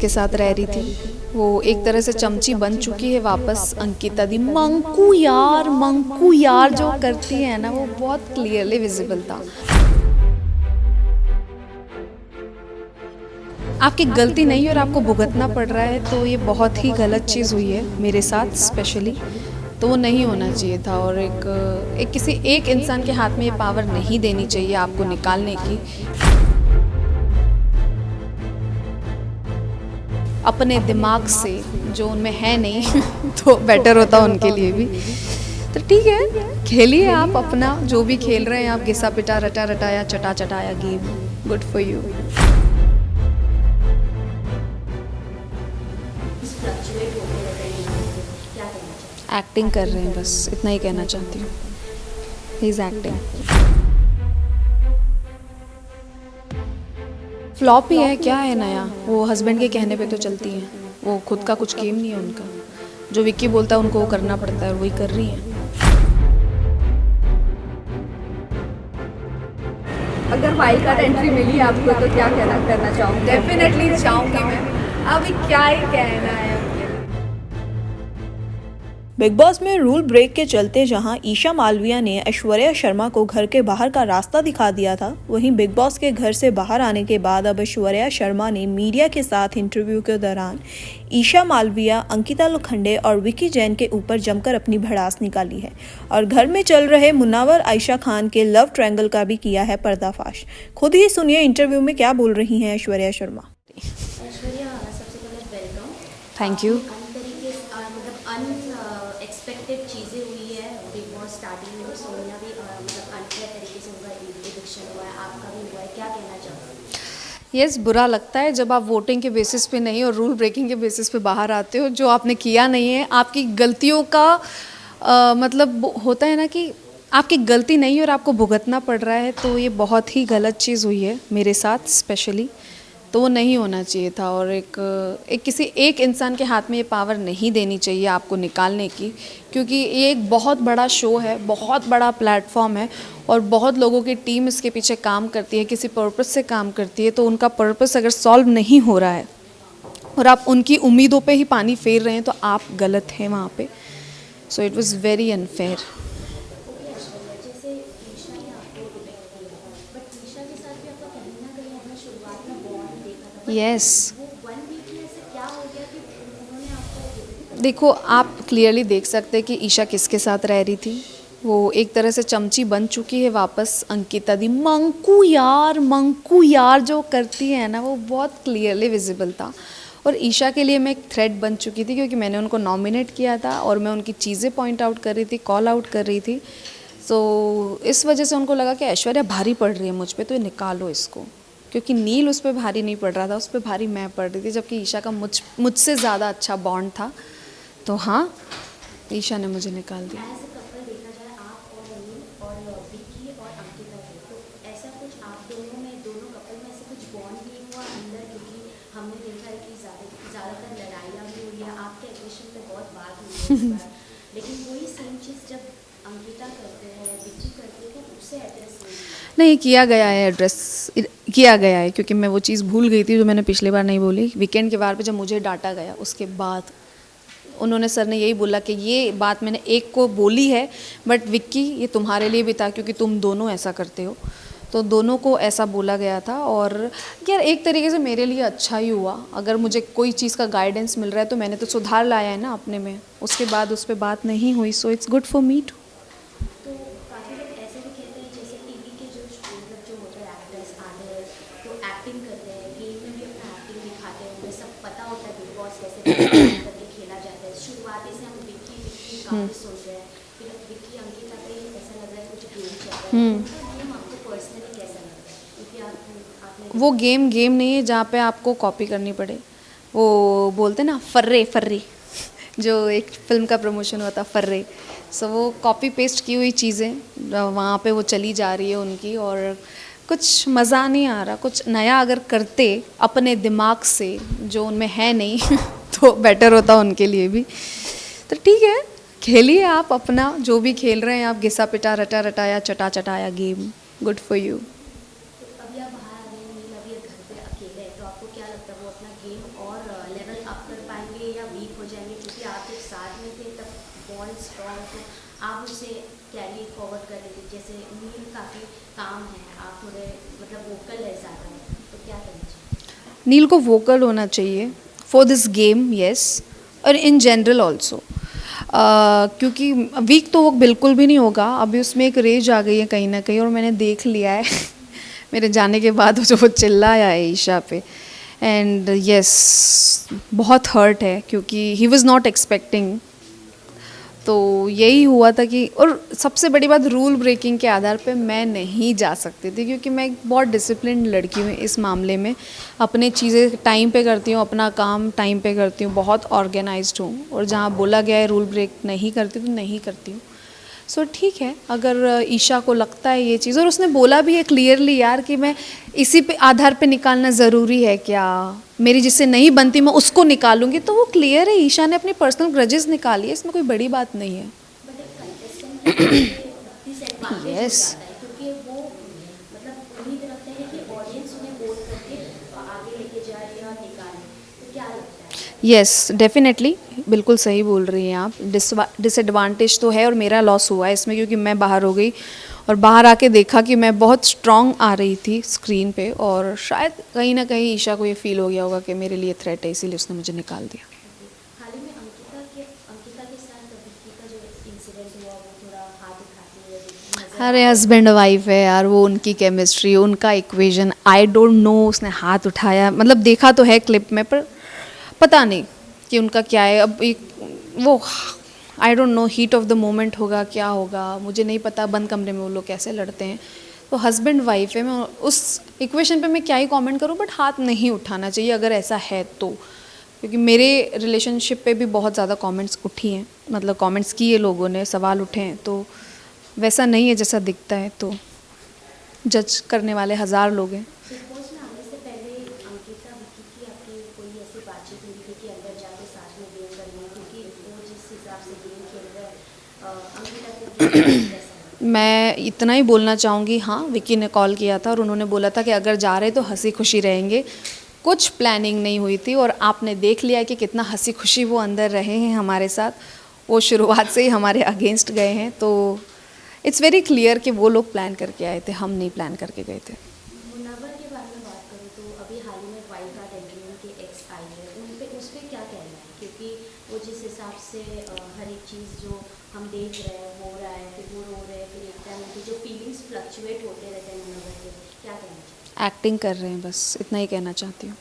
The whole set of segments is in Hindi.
किसके साथ रह रही थी, वो एक तरह से चमची बन चुकी है वापस अंकिता दी। मंकू यार जो करती है ना, वो बहुत क्लियरली विजिबल था। आपकी गलती नहीं और आपको भुगतना पड़ रहा है तो ये बहुत ही गलत चीज़ हुई है मेरे साथ स्पेशली। तो वो नहीं होना चाहिए था और एक किसी एक इंसान के हाथ में ये पावर नहीं देनी चाहिए आपको निकालने की। अपने दिमाग से जो उनमें है नहीं तो बेटर होता उनके लिए भी। तो ठीक है, खेलिए आप अपना जो भी खेल रहे हैं आप, घिसा पिटा रटा रटाया चटा चटाया game, good for you. Acting कर रहे हैं, बस इतना ही कहना चाहती हूँ। He is acting. फ्लॉप ही है, क्या है नया? वो हस्बैंड के कहने पे तो चलती हैं, वो खुद का कुछ गेम नहीं है उनका। जो विक्की बोलता है उनको वो करना पड़ता है और वही कर रही हैं। अगर वाइल्ड कार्ड एंट्री मिली आपको तो क्या करना चाहूँगी? डेफिनेटली चाहूँगी मैं। अभी क्या ही कहना है। बिग बॉस में रूल ब्रेक के चलते जहां ईशा मालविया ने ऐश्वर्या शर्मा को घर के बाहर का रास्ता दिखा दिया था, वहीं बिग बॉस के घर से बाहर आने के बाद अब ऐश्वर्या शर्मा ने मीडिया के साथ इंटरव्यू के दौरान ईशा मालविया, अंकिता लोखंडे और विक्की जैन के ऊपर जमकर अपनी भड़ास निकाली है और घर में चल रहे मुन्नावर आयशा खान के लव ट्रायंगल का भी किया है पर्दाफाश। खुद ही सुनिए इंटरव्यू में क्या बोल रही हैं ऐश्वर्या शर्मा। ऐश्वर्या, सबसे पहले वेलकम। Thank you. अनएक्सपेक्टेड चीज़ें हुई है बिग बॉस स्टार्टिंग में, सोनिया भी अनफेयर तरीके से हुआ, एविक्शन हुआ है, आपका भी हुआ है, क्या कहना चाहोगे? यस, बुरा लगता है जब आप वोटिंग के बेसिस पे नहीं और रूल ब्रेकिंग के बेसिस पे बाहर आते हो। जो आपने किया नहीं है, आपकी गलतियों का मतलब होता है ना कि आपकी गलती नहीं और आपको भुगतना पड़ रहा है, तो ये बहुत ही गलत चीज़ हुई है मेरे साथ स्पेशली। तो वो नहीं होना चाहिए था और एक किसी एक इंसान के हाथ में ये पावर नहीं देनी चाहिए आपको निकालने की, क्योंकि ये एक बहुत बड़ा शो है, बहुत बड़ा प्लेटफॉर्म है और बहुत लोगों की टीम इसके पीछे काम करती है, किसी पर्पस से काम करती है। तो उनका पर्पस अगर सॉल्व नहीं हो रहा है और आप उनकी उम्मीदों पे ही पानी फेर रहे हैं तो आप गलत हैं वहाँ पे। So it was very unfair. जैसे ईशा ने आपको डिपेक्ट किया, बट ईशा के साथ भी आपका कहीं ना कहीं आपने शुरुआत में बॉन्ड देखा था। यस, वो 1 वीक में ऐसे क्या हो गया कि उन्होंने आपको? देखो आप क्लियरली देख सकते हैं कि ईशा किसके साथ रह रही थी। वो एक तरह से चमची बन चुकी है वापस अंकिता दी। मंकू यार जो करती है ना, वो बहुत क्लियरली विजिबल था और ईशा के लिए मैं एक थ्रेट बन चुकी थी, क्योंकि मैंने उनको नॉमिनेट किया था और मैं उनकी चीज़ें पॉइंट आउट कर रही थी, कॉल आउट कर रही थी। सो इस वजह से उनको लगा कि ऐश्वर्या भारी पड़ रही है मुझ पे, तो ये निकालो इसको, क्योंकि नील उस पर भारी नहीं पड़ रहा था, उस पर भारी मैं पड़ रही थी, जबकि ईशा का मुझसे ज़्यादा अच्छा बॉन्ड था। तो हाँ, ईशा ने मुझे निकाल दिया। एज अ कपल देखा जाए, आप और नील और विक्की और अंकिता के, तो ऐसा कुछ आप दोनों में, दोनों कपल में ऐसे कुछ बॉन्ड नहीं हुआ अंदर? क्योंकि हमने देखा है कि ज़्यादातर लड़ाइयाँ भी हुई है, आपके एग्रेशन में बहुत बात हुई है इस बार, लेकिन वही सेम चीज़ जब अंकिता करते हैं, विक्की करते हैं, तो उससे एड्रेस नहीं किया गया है, एड्रेस किया गया है, क्योंकि मैं वो चीज़ भूल गई थी जो मैंने पिछली बार नहीं बोली। वीकेंड के बार पे जब मुझे डांटा गया, उसके बाद उन्होंने, सर ने यही बोला कि ये बात मैंने एक को बोली है, बट विक्की ये तुम्हारे लिए भी था क्योंकि तुम दोनों ऐसा करते हो। तो दोनों को ऐसा बोला गया था और यार एक तरीके से मेरे लिए अच्छा ही हुआ। अगर मुझे कोई चीज़ का गाइडेंस मिल रहा है तो मैंने तो सुधार लाया है ना अपने में, उसके बाद उस पर बात नहीं हुई। So it's good for me too. तो काफ़ी लोग ऐसे भी कहते हैं, जैसे टीवी के जो मतलब जो होते हैं एक्ट्रेस आते हैं तो एक्टिंग करते हैं, गेम में भी अपना एक्टिंग दिखाते हैं, उन्हें सब पता होता है बिग बॉस कैसे करके खेला जाता है। शुरुआती से हम विक्की काफ़ी सुन रहे हैं, फिर विक्की अंकिता पे ऐसा लग रहा है कुछ गेम चल रहा है। उनका गेम आपको पर्सनली कैसा लग रहा है? क्योंकि आपने वो गेम नहीं है जहाँ पे आपको कॉपी करनी पड़े। वो बोलते ना फर्रे जो एक फिल्म का प्रमोशन हुआ था, फर्रे। सो वो कॉपी पेस्ट की हुई चीज़ें वहाँ पे वो चली जा रही है उनकी, और कुछ मज़ा नहीं आ रहा। कुछ नया अगर करते अपने दिमाग से जो उनमें है नहीं तो बेटर होता उनके लिए भी। तो ठीक है, खेलिए आप अपना जो भी खेल रहे हैं आप, घिसा पिटा रटा रटाया चटा चटाया गेम, गुड फॉर यू। अभी आप बाहर आ गए, नील अभी घर पे अकेले हैं, तो आपको क्या लगता है वो अपना गेम और जाएंगे, क्योंकि आप जब साथ में थे तब बॉन्ड स्ट्रॉन्ग, तो आप उसे कैरी फॉरवर्ड कर लेते। जैसे नील काफ़ी काम है, आप थोड़े मतलब वोकल है ज़्यादा, तो क्या करना चाहिए? नील को वोकल होना चाहिए फॉर दिस गेम, यस, और इन जनरल ऑल्सो, क्योंकि वीक तो वो बिल्कुल भी नहीं होगा। अभी उसमें एक रेज आ गई है कहीं ना कहीं, और मैंने देख लिया है मेरे जाने के बाद जो वो चिल्लाया है ईशा पे, एंड यस बहुत हर्ट है, क्योंकि ही वॉज़ नॉट एक्सपेक्टिंग। तो यही हुआ था कि, और सबसे बड़ी बात, रूल ब्रेकिंग के आधार पे मैं नहीं जा सकती थी, क्योंकि मैं एक बहुत डिसिप्लिन लड़की हूँ इस मामले में। अपने चीज़ें टाइम पे करती हूँ, अपना काम टाइम पे करती हूँ, बहुत ऑर्गेनाइज्ड हूँ, और जहाँ बोला गया है रूल ब्रेक नहीं करती तो नहीं करती हूँ। सो ठीक है, अगर ईशा को लगता है ये चीज़, और उसने बोला भी है क्लियरली यार कि मैं इसी पे आधार पे निकालना ज़रूरी है क्या, मेरी जिससे नहीं बनती मैं उसको निकालूंगी, तो वो क्लियर है, ईशा ने अपनी पर्सनल ग्रजेस निकाली है, इसमें कोई बड़ी बात नहीं है। बट एक कंटेस्टेंट के लिए डिसएडवांटेज हो Yes. जाता है, क्योंकि वो मतलब उम्मीद रखते हैं कि ऑडियंस उन्हें वोट करके आगे लेके जाए या निकाले, तो क्या लगता है? यस डेफिनेटली, बिल्कुल सही बोल रही हैं आप। डिसएडवांटेज तो है, और मेरा लॉस हुआ है इसमें, क्योंकि मैं बाहर हो गई और बाहर आके देखा कि मैं बहुत स्ट्रांग आ रही थी स्क्रीन पे, और शायद कहीं ना कहीं ईशा को ये फील हो गया होगा कि मेरे लिए थ्रेट है, इसीलिए उसने मुझे निकाल दिया। हाल ही में अंकिता के साथ विक्की का जो इंसिडेंट हुआ, वो थोड़ा हाथ उठाती है नजर अरे हस्बैंड वाइफ है यार, वो उनकी केमिस्ट्री, उनका इक्वेशन, आई डोंट नो उसने हाथ उठाया, मतलब देखा तो है क्लिप में, पर पता नहीं कि उनका क्या है। अब एक वो I don't know, heat of the moment होगा, क्या होगा मुझे नहीं पता, बंद कमरे में वो लोग कैसे लड़ते हैं। तो हस्बैंड वाइफ है, मैं उस इक्वेशन पे मैं क्या ही कमेंट करूँ, बट हाथ नहीं उठाना चाहिए अगर ऐसा है तो, क्योंकि मेरे रिलेशनशिप पे भी बहुत ज़्यादा कमेंट्स उठी हैं, मतलब कमेंट्स किए लोगों ने, सवाल उठे हैं, तो वैसा नहीं है जैसा दिखता है, तो जज करने वाले हज़ार लोग हैं। बिग बॉस में आने से पहले अंकिता विक्की की आपकी कोई ऐसी बातचीत हुई थी कि अंदर जाके साथ में गेम करनी, क्योंकि वो जिस हिसाब से गेम खेल रहे हैं अंकिता को गेम कैसा लगा? मैं इतना ही बोलना चाहूँगी, हाँ विक्की ने कॉल किया था और उन्होंने बोला था कि अगर जा रहे तो हंसी खुशी रहेंगे, कुछ प्लानिंग नहीं हुई थी, और आपने देख लिया कि कितना हंसी खुशी वो अंदर रहे हैं हमारे साथ। वो शुरुआत से ही हमारे अगेंस्ट गए हैं, तो इट्स वेरी क्लियर कि वो लोग प्लान करके आए थे, हम नहीं प्लान करके गए थे। मुनव्वर के बारे में बात करूँ तो अभी हाल ही में वाइल्ड कार्ड एंट्री उनके एक्स आई है, उस पर क्या कहना है? क्योंकि वो जिस हिसाब से हर एक चीज़ जो हम देख रहे हैं हो रहा है, फिर वो रो रहे हैं, फिर एक टाइम उनकी जो फीलिंग्स फ्लक्चुएट होते रहते हैं मुनव्वर के, क्या कहना चाहिए? एक्टिंग कर रहे हैं, बस इतना ही कहना चाहती हूँ,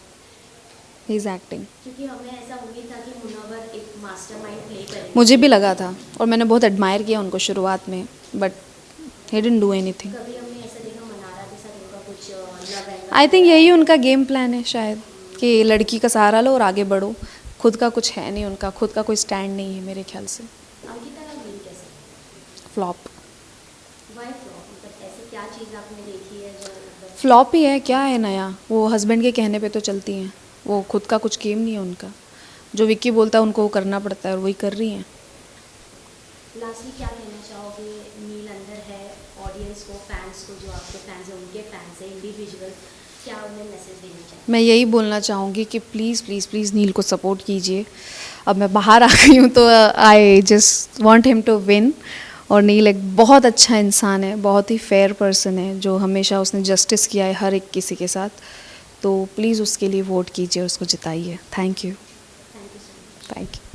ही इज़ एक्टिंग। क्योंकि हमें ऐसा उम्मीद था कि मुनव्वर एक मास्टरमाइंड प्ले करेंगे। मुझे भी लगा था, और मैंने बहुत एडमायर किया उनको शुरुआत में, but he didn't do anything. कभी हमने ऐसा देखा मनारा के साथ उनका कुछ लव एंगल? आई थिंक यही उनका गेम प्लान है शायद, कि लड़की का सहारा लो और आगे बढ़ो, खुद का कुछ है नहीं, उनका खुद का कोई स्टैंड नहीं है मेरे ख्याल से। अंकिता का गेम कैसा? फ्लॉप। Why flop? मतलब ऐसी क्या चीज़ आपने देखी है जो मतलब फ्लॉप ही है, क्या है नया, वो हस्बैंड के कहने पे तो चलती हैं, वो खुद का कुछ गेम नहीं है उनका, जो विक्की बोलता है उनको वो करना पड़ता है, और वही कर रही हैं। लास्टली क्या कहना चाहोगे? नील अंदर है, ऑडियंस को, फैंस को, जो आपके फैंस हैं उनके फैंस हैं इंडिविजुअल, क्या उन्हें मैसेज देना चाहिए? मैं यही बोलना चाहूँगी कि प्लीज़ प्लीज़ प्लीज़ नील को सपोर्ट कीजिए। अब मैं बाहर आ गई हूँ, तो I just want him to win, और नील एक बहुत अच्छा इंसान है, बहुत ही फेयर पर्सन है, जो हमेशा उसने जस्टिस किया है हर एक किसी के साथ, तो प्लीज़ उसके लिए वोट कीजिए, उसको जिताइए। Thank you. Thank you so much. Thank you.